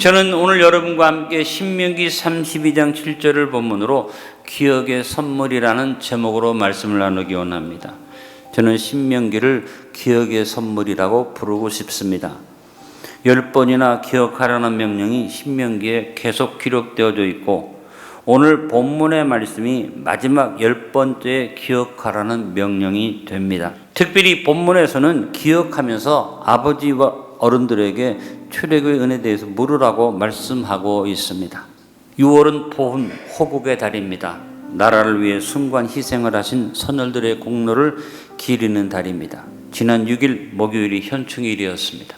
저는 오늘 여러분과 함께 신명기 32장 7절을 본문으로 기억의 선물이라는 제목으로 말씀을 나누기 원합니다. 저는 신명기를 기억의 선물이라고 부르고 싶습니다. 10번이나 기억하라는 명령이 신명기에 계속 기록되어져 있고, 오늘 본문의 말씀이 마지막 10번째 기억하라는 명령이 됩니다. 특별히 본문에서는 기억하면서 아버지와 어른들에게 출애굽의 은혜에 대해서 물으라고 말씀하고 있습니다. 6월은 보훈, 호국의 달입니다. 나라를 위해 숭고한 희생을 하신 선열들의 공로를 기리는 달입니다. 지난 6일 목요일이 현충일이었습니다.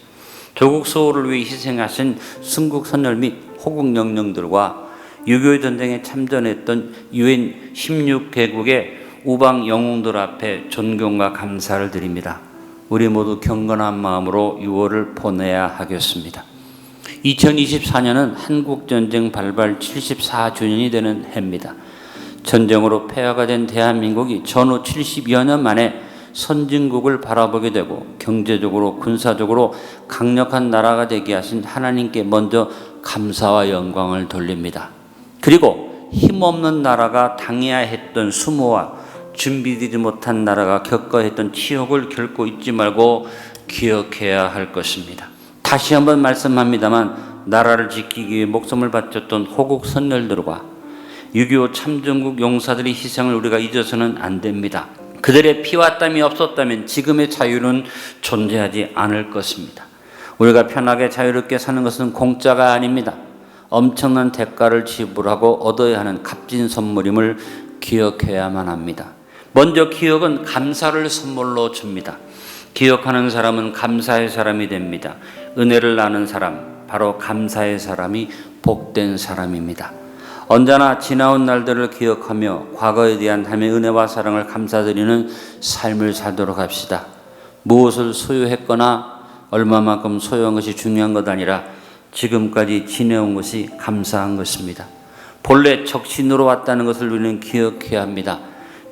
조국 수호를 위해 희생하신 순국 선열 및 호국 영령들과 6.25 전쟁에 참전했던 UN 16개국의 우방 영웅들 앞에 존경과 감사를 드립니다. 우리 모두 경건한 마음으로 6월을 보내야 하겠습니다. 2024년은 한국전쟁 발발 74주년이 되는 해입니다. 전쟁으로 폐허가 된 대한민국이 전후 70여 년 만에 선진국을 바라보게 되고 경제적으로 군사적으로 강력한 나라가 되게 하신 하나님께 먼저 감사와 영광을 돌립니다. 그리고 힘없는 나라가 당해야 했던 수모와 준비되지 못한 나라가 겪어야 했던 치욕을 결코 잊지 말고 기억해야 할 것입니다. 다시 한번 말씀합니다만, 나라를 지키기 위해 목숨을 바쳤던 호국 선열들과 6.25 참전국 용사들의 희생을 우리가 잊어서는 안 됩니다. 그들의 피와 땀이 없었다면 지금의 자유는 존재하지 않을 것입니다. 우리가 편하게 자유롭게 사는 것은 공짜가 아닙니다. 엄청난 대가를 지불하고 얻어야 하는 값진 선물임을 기억해야만 합니다. 먼저 기억은 감사를 선물로 줍니다. 기억하는 사람은 감사의 사람이 됩니다. 은혜를 나눈 사람, 바로 감사의 사람이 복된 사람입니다. 언제나 지나온 날들을 기억하며 과거에 대한 하나님의 은혜와 사랑을 감사드리는 삶을 살도록 합시다. 무엇을 소유했거나 얼마만큼 소유한 것이 중요한 것 아니라 지금까지 지내온 것이 감사한 것입니다. 본래 적신으로 왔다는 것을 우리는 기억해야 합니다.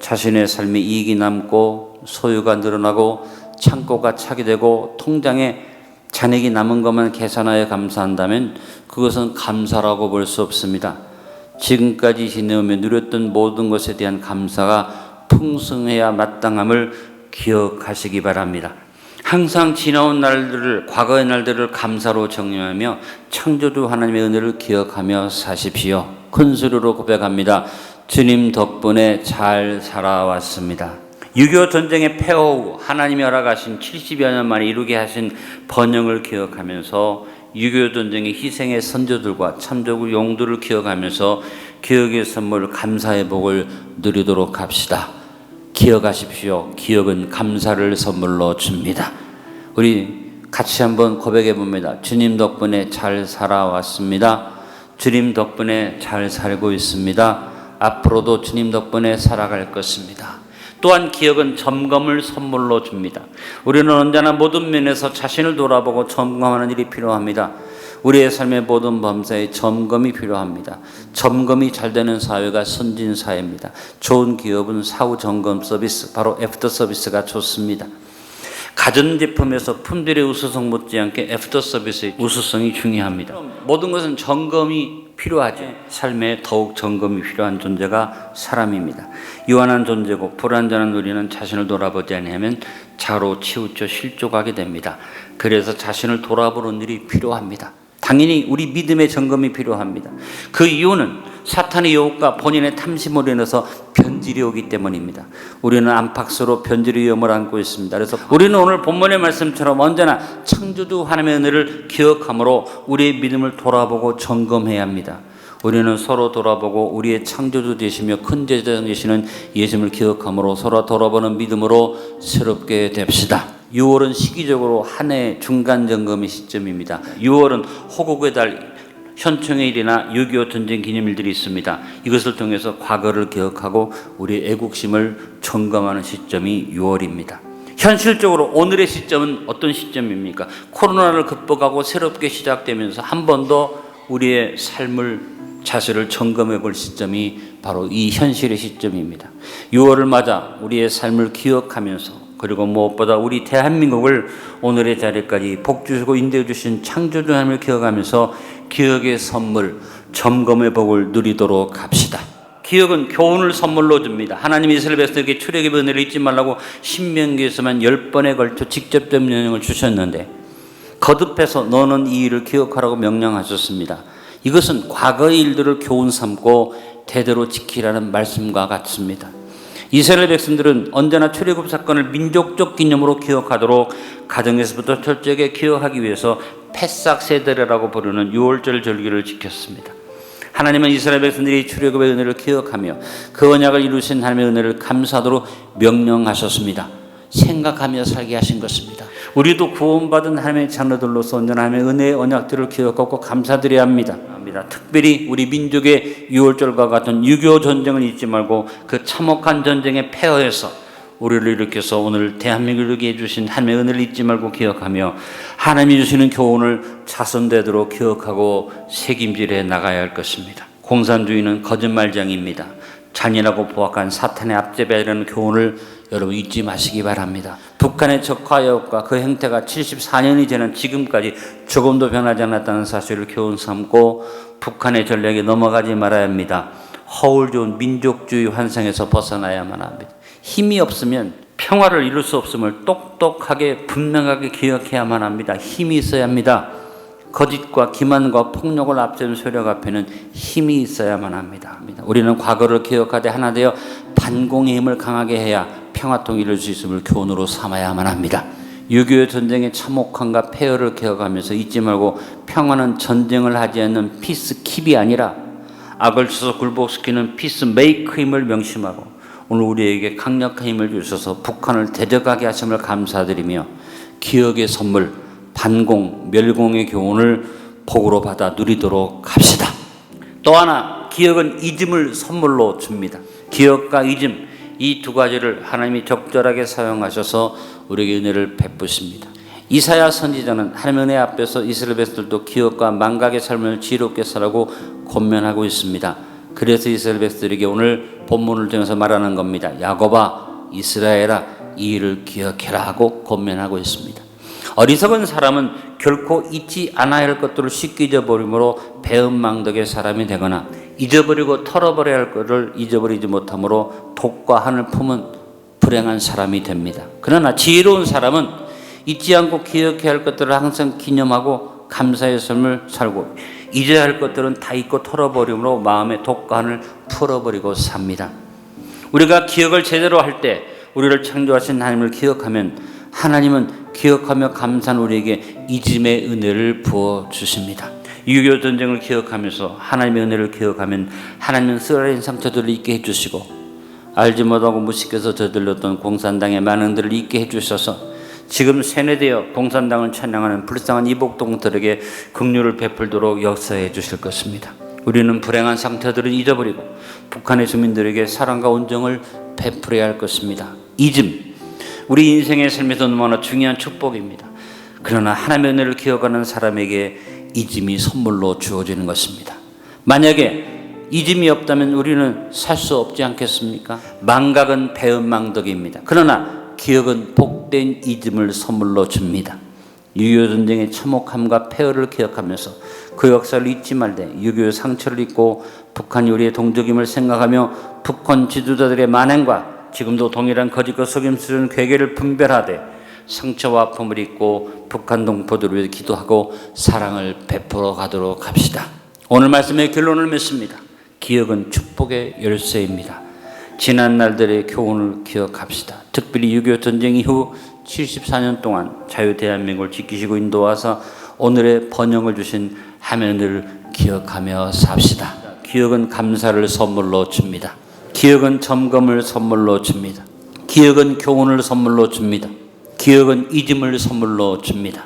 자신의 삶에 이익이 남고 소유가 늘어나고 창고가 차게 되고 통장에 잔액이 남은 것만 계산하여 감사한다면 그것은 감사라고 볼 수 없습니다. 지금까지 지내오며 누렸던 모든 것에 대한 감사가 풍성해야 마땅함을 기억하시기 바랍니다. 항상 지나온 날들을, 과거의 날들을 감사로 정리하며 창조주 하나님의 은혜를 기억하며 사십시오. 큰 소리로 고백합니다. 주님 덕분에 잘 살아왔습니다. 6.25 전쟁의 폐허 후 하나님이 허락하신 70여 년 만에 이루게 하신 번영을 기억하면서 6.25 전쟁의 희생의 선조들과 참조국 용들을 기억하면서 기억의 선물, 감사의 복을 누리도록 합시다. 기억하십시오. 기억은 감사를 선물로 줍니다. 우리 같이 한번 고백해 봅니다. 주님 덕분에 잘 살아왔습니다. 주님 덕분에 잘 살고 있습니다. 앞으로도 주님 덕분에 살아갈 것입니다. 또한 기억은 점검을 선물로 줍니다. 우리는 언제나 모든 면에서 자신을 돌아보고 점검하는 일이 필요합니다. 우리의 삶의 모든 범사에 점검이 필요합니다. 점검이 잘 되는 사회가 선진 사회입니다. 좋은 기업은 사후 점검 서비스, 바로 애프터 서비스가 좋습니다. 가전제품에서 품질의 우수성 못지않게 애프터 서비스의 우수성이 중요합니다. 모든 것은 점검이 필요하죠. 삶에 더욱 점검이 필요한 존재가 사람입니다. 유한한 존재고 불완전한 우리는 자신을 돌아보지 않으면 자로 치우쳐 실족하게 됩니다. 그래서 자신을 돌아보는 일이 필요합니다. 당연히 우리 믿음의 점검이 필요합니다. 그 이유는 사탄의 유혹과 본인의 탐심으로 인해서 변질이 오기 때문입니다. 우리는 안팎으로 변질의 위험을 안고 있습니다. 그래서 우리는 오늘 본문의 말씀처럼 언제나 창조주 하나님의 은혜를 기억함으로 우리의 믿음을 돌아보고 점검해야 합니다. 우리는 서로 돌아보고 우리의 창조주 되시며 큰 제자 되시는 예수님을 기억함으로 서로 돌아보는 믿음으로 새롭게 됩시다. 6월은 시기적으로 한 해 중간 점검의 시점입니다. 6월은 호국의 달, 현충의 일이나 6.25 전쟁 기념일들이 있습니다. 이것을 통해서 과거를 기억하고 우리의 애국심을 점검하는 시점이 6월입니다. 현실적으로 오늘의 시점은 어떤 시점입니까? 코로나를 극복하고 새롭게 시작되면서 한 번 더 우리의 삶을, 자신을 점검해 볼 시점이 바로 이 현실의 시점입니다. 6월을 맞아 우리의 삶을 기억하면서 그리고 무엇보다 우리 대한민국을 오늘의 자리까지 복 주시고 인도해 주신 창조주 하나님을 기억하면서 기억의 선물, 점검의 복을 누리도록 합시다. 기억은 교훈을 선물로 줍니다. 하나님이 이스라엘 백성에게 출애굽의 은혜를 잊지 말라고 신명기에서만 10번에 걸쳐 직접적 명령을 주셨는데 거듭해서 너는 이 일을 기억하라고 명령하셨습니다. 이것은 과거의 일들을 교훈 삼고 대대로 지키라는 말씀과 같습니다. 이스라엘 백성들은 언제나 출애굽 사건을 민족적 기념으로 기억하도록 가정에서부터 철저하게 기억하기 위해서 패삭 세대라고 부르는 유월절 절기를 지켰습니다. 하나님은 이스라엘 백성들이 출애굽의 은혜를 기억하며 그 언약을 이루신 하나님의 은혜를 감사하도록 명령하셨습니다. 생각하며 살게 하신 것입니다. 우리도 구원받은 하나님의 자녀들로서 언제나 하나님의 은혜의 언약들을 기억하고 감사드려야 합니다. 특별히 우리 민족의 6월절과 같은 6.25 전쟁을 잊지 말고 그 참혹한 전쟁에 패허해서 우리를 일으켜서 오늘 대한민국을 이루게 해주신 하나님의 은혜를 잊지 말고 기억하며 하나님이 주시는 교훈을 자손되도록 기억하고 책임질해 나가야 할 것입니다. 공산주의는 거짓말장입니다. 잔인하고 포악한 사탄의 앞제배라는 교훈을 여러분 잊지 마시기 바랍니다. 북한의 적화역과 그 행태가 74년이 지난 지금까지 조금도 변하지 않았다는 사실을 교훈 삼고 북한의 전략에 넘어가지 말아야 합니다. 허울 좋은 민족주의 환상에서 벗어나야만 합니다. 힘이 없으면 평화를 이룰 수 없음을 똑똑하게 분명하게 기억해야만 합니다. 힘이 있어야 합니다. 거짓과 기만과 폭력을 앞세운 세력 앞에는 힘이 있어야만 합니다. 우리는 과거를 기억하되 하나 되어 반공의 힘을 강하게 해야 평화통일을 이룰 수 있음을 교훈으로 삼아야만 합니다. 6.25 전쟁의 참혹함과 폐허를 기억하면서 잊지 말고 평화는 전쟁을 하지 않는 피스킵이 아니라 악을 쳐서 굴복시키는 피스메이크임을 명심하고 오늘 우리에게 강력한 힘을 주셔서 북한을 대적하게 하심을 감사드리며 기억의 선물, 반공, 멸공의 교훈을 복으로 받아 누리도록 합시다. 또 하나, 기억은 잊음을 선물로 줍니다. 기억과 잊음, 이 두 가지를 하나님이 적절하게 사용하셔서 우리에게 은혜를 베푸십니다. 이사야 선지자는 하나님의 은혜 앞에서 이스라엘 백성들도 기억과 망각의 삶을 지혜롭게 살라고 권면하고 있습니다. 그래서 이스라엘 백성들에게 오늘 본문을 통해서 말하는 겁니다. 야곱아, 이스라엘아, 이 일을 기억해라 하고 권면하고 있습니다. 어리석은 사람은 결코 잊지 않아야 할 것들을 쉽게 잊어버림으로 배은망덕의 사람이 되거나 잊어버리고 털어버려야 할 것을 잊어버리지 못함으로 독과 한을 품은 불행한 사람이 됩니다. 그러나 지혜로운 사람은 잊지 않고 기억해야 할 것들을 항상 기념하고 감사의 삶을 살고 잊어야 할 것들은 다 잊고 털어버림으로 마음의 독과 한을 풀어버리고 삽니다. 우리가 기억을 제대로 할 때 우리를 창조하신 하나님을 기억하면 하나님은 기억하며 감사한 우리에게 잊음의 은혜를 부어주십니다. 6.25 전쟁을 기억하면서 하나님의 은혜를 기억하면 하나님은 쓰라린 상처들을 잊게 해주시고 알지 못하고 무식해서 저질렀던 공산당의 만행들을 잊게 해주셔서 지금 세뇌되어 공산당을 찬양하는 불쌍한 이복동들에게 긍휼을 베풀도록 역사해 주실 것입니다. 우리는 불행한 상처들을 잊어버리고 북한의 주민들에게 사랑과 온정을 베풀어야 할 것입니다. 잊음, 우리 인생의 삶에서 너무나 중요한 축복입니다. 그러나 하나님의 은혜를 기억하는 사람에게 잊음이 선물로 주어지는 것입니다. 만약에 잊음이 없다면 우리는 살 수 없지 않겠습니까? 망각은 배은망덕입니다. 그러나 기억은 복된 잊음을 선물로 줍니다. 6.25 전쟁의 참혹함과 폐허를 기억하면서 그 역사를 잊지 말되 6.25 상처를 잊고 북한이 우리의 동족임을 생각하며 북한 지도자들의 만행과 지금도 동일한 거짓과 속임수는 괴계를 분별하되 상처와 아픔을 잊고 북한 동포들을 위해 기도하고 사랑을 베풀어 가도록 합시다. 오늘 말씀의 결론을 맺습니다. 기억은 축복의 열쇠입니다. 지난 날들의 교훈을 기억합시다. 특별히 6.25 전쟁 이후 74년 동안 자유 대한민국을 지키시고 인도하사 오늘의 번영을 주신 하나님을 기억하며 삽시다. 기억은 감사를 선물로 줍니다. 기억은 점검을 선물로 줍니다. 기억은 교훈을 선물로 줍니다. 기억은 잊음을 선물로 줍니다.